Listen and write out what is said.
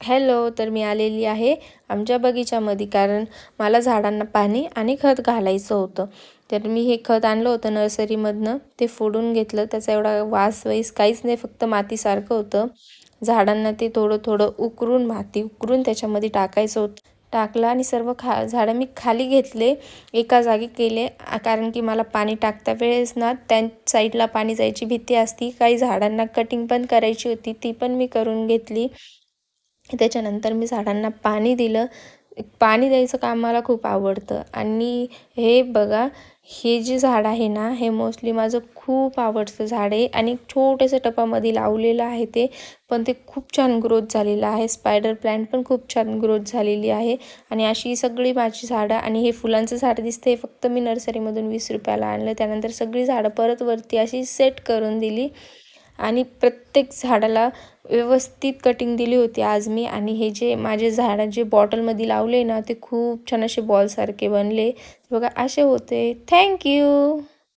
Hello, तर मी आलेली आहे आमच्या बगीच्यामध्ये, कारण मला झाडांना पाणी आणि खत घालायचं होतं. तर मी हे खत आणलं होतं नर्सरीमधनं, ते फोडून घेतलं. त्याचा एवढा वास वैस काहीच नाही, फक्त मातीसारखं होतं. झाडांना ते थोडं थोडं माती उकरून त्याच्यामध्ये टाकायचं होतं. टाकलं आणि सर्व झाडं मी खाली घेतले, एका जागी केले. कारण की मला पाणी टाकता वेळेस ना त्या साईडला पाणी जायची भीती असती. काही झाडांना कटिंग पण करायची होती, ती पण मी करून घेतली. त्याच्यानंतर मी झाडांना पाणी दिलं. पाणी द्यायचं काम मला खूप आवडतं. आणि हे बघा, हे जे झाड आहे ना, हे मोस्टली माझं खूप आवडतं झाड आहे आणि छोट्याशा टपामध्ये लावलेलं आहे ते, पण ते खूप छान ग्रोथ झालेलं आहे. स्पायडर प्लांट पण खूप छान ग्रोथ झालेली आहे. आणि अशी सगळी माझी झाडं, आणि हे फुलांचं झाड दिसते, फक्त मी नर्सरीमधून 20 रुपयाला आणलं. त्यानंतर सगळी झाडं परत वरती अशी सेट करून दिली आणि प्रत्येक झाडाला व्यवस्थित कटिंग दिली होती आज मी. आणि हे जे माझे झाडं जे बॉटलमध्ये लावले ना, ते खूप छान असे बॉलसारखे बनले बघा, असे होते. थँक्यू.